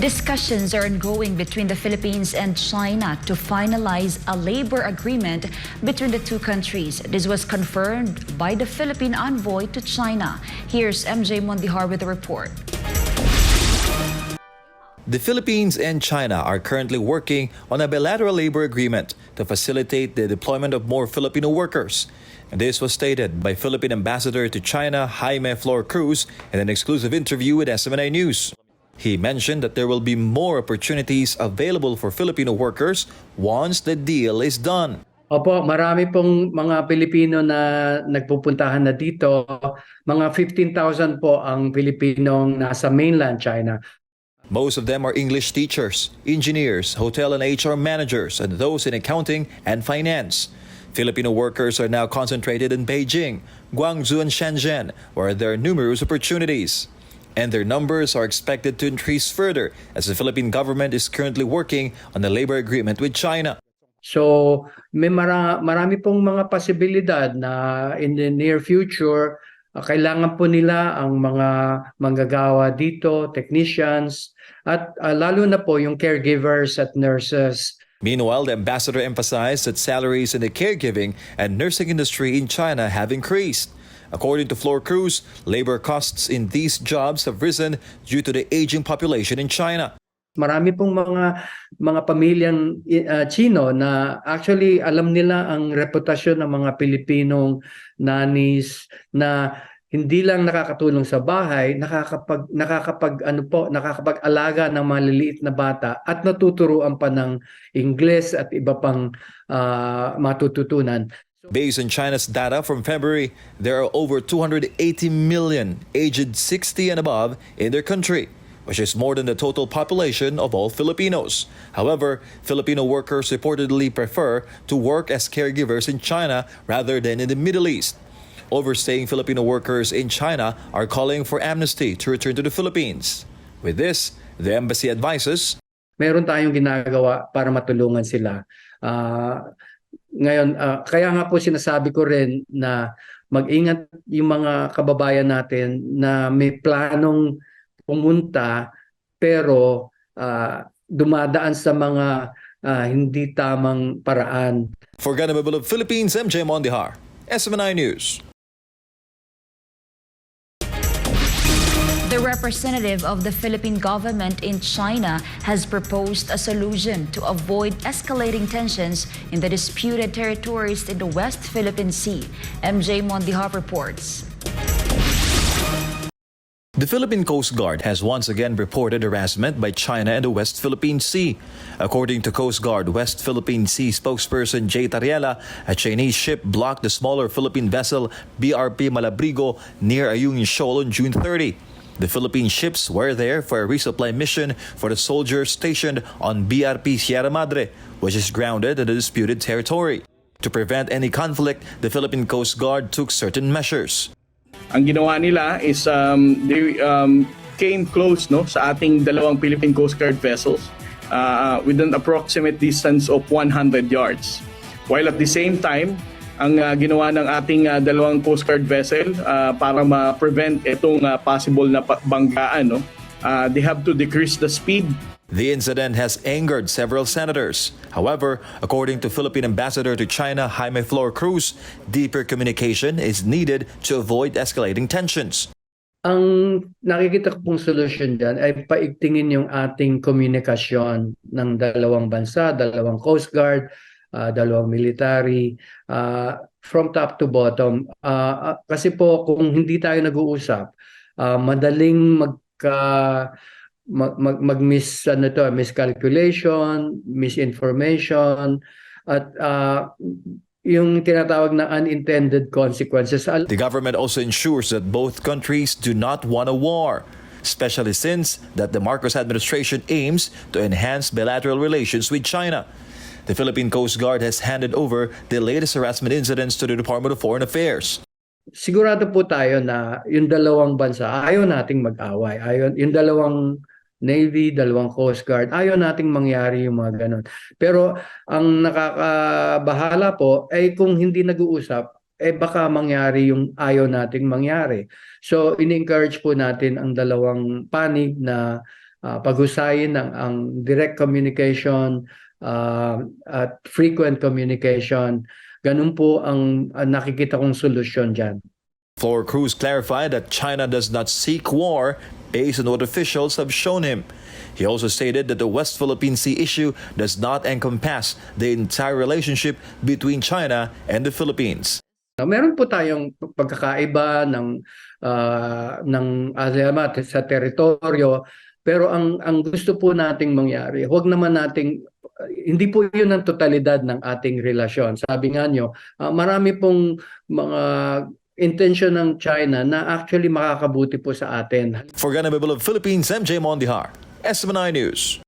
Discussions are ongoing between the Philippines and China to finalize a labor agreement between the two countries. This was confirmed by the Philippine envoy to China. Here's MJ Mondejar with a report. The Philippines and China are currently working on a bilateral labor agreement to facilitate the deployment of more Filipino workers. And this was stated by Philippine Ambassador to China, Jaime FlorCruz, in an exclusive interview with SMNI News. He mentioned that there will be more opportunities available for Filipino workers once the deal is done. Opo, marami pong mga Pilipino na nagpupuntahan na dito. Mga 15,000 po ang Pilipinong nasa mainland China. Most of them are English teachers, engineers, hotel and HR managers, and those in accounting and finance. Filipino workers are now concentrated in Beijing, Guangzhou, and Shenzhen, where there are numerous opportunities. And their numbers are expected to increase further as the Philippine government is currently working on a labor agreement with China. So may marami pong mga posibilidad na in the near future, kailangan po nila ang mga manggagawa dito, technicians, at lalo na po yung caregivers at nurses. Meanwhile, the ambassador emphasized that salaries in the caregiving and nursing industry in China have increased. According to FlorCruz, labor costs in these jobs have risen due to the aging population in China. Marami pong mga pamilyang Chino na actually alam nila ang reputasyon ng mga Pilipinong nannies na hindi lang nakakatulong sa bahay, nakakapag-alaga ng mga liliit na bata at natuturuan pa ng Ingles at iba pang matututunan. Based on China's data from February, there are over 280 million aged 60 and above in their country, which is more than the total population of all Filipinos. However, Filipino workers reportedly prefer to work as caregivers in China rather than in the Middle East. Overstaying Filipino workers in China are calling for amnesty to return to the Philippines. With this, the embassy advises, meron tayong ginagawa para matulungan sila. Ngayon, kaya nga po sinasabi ko rin na mag-ingat yung mga kababayan natin na may planong pumunta pero dumadaan sa mga hindi tamang paraan. For Ganamable of Philippines, MJ Mondejar, SMNI News. The representative of the Philippine government in China has proposed a solution to avoid escalating tensions in the disputed territories in the West Philippine Sea. MJ Mondejar reports. The Philippine Coast Guard has once again reported harassment by China in the West Philippine Sea. According to Coast Guard West Philippine Sea spokesperson Jay Tariela, a Chinese ship blocked the smaller Philippine vessel BRP Malabrigo near Ayungin Shoal on June 30. The Philippine ships were there for a resupply mission for the soldiers stationed on BRP Sierra Madre, which is grounded in the disputed territory. To prevent any conflict, the Philippine Coast Guard took certain measures. Ang ginawa nila is they came close sa ating dalawang Philippine Coast Guard vessels with an approximate distance of 100 yards. While at the same time, ang ginawa ng ating dalawang Coast Guard vessel para ma-prevent itong possible na banggaan, they have to decrease the speed. The incident has angered several senators. However, according to Philippine Ambassador to China, Jaime FlorCruz, deeper communication is needed to avoid escalating tensions. Ang nakikita ko pong solusyon dyan ay paigtingin yung ating komunikasyon ng dalawang bansa, dalawang Coast Guard, dalawang military, from top to bottom. Kasi po kung hindi tayo nag-uusap, madaling miscalculation, misinformation, at yung tinatawag na unintended consequences. The government also ensures that both countries do not want a war, especially since that the Marcos administration aims to enhance bilateral relations with China. The Philippine Coast Guard has handed over the latest harassment incidents to the Department of Foreign Affairs. Sigurado po tayo na yung dalawang bansa, ayaw nating mag-away. Yung dalawang Navy, dalawang Coast Guard, ayaw nating mangyari yung mga ganon. Pero ang nakakabahala po ay kung hindi nag-uusap, baka mangyari yung ayaw nating mangyari. So, ini-encourage po natin ang dalawang panig na paghusayin ang direct communication at frequent communication. Ganun po ang nakikita kong solusyon dyan. FlorCruz clarified that China does not seek war based on what officials have shown him. He also stated that the West Philippine Sea issue does not encompass the entire relationship between China and the Philippines. Meron po tayong pagkakaiba ng alamat sa teritoryo, pero ang gusto po nating mangyari, huwag naman nating hindi po yun ang totalidad ng ating relasyon. Sabi nga nyo, marami pong mga intention ng China na actually makakabuti po sa atin. For Ganabibol of Philippines, MJ Mondejar, SMNI News.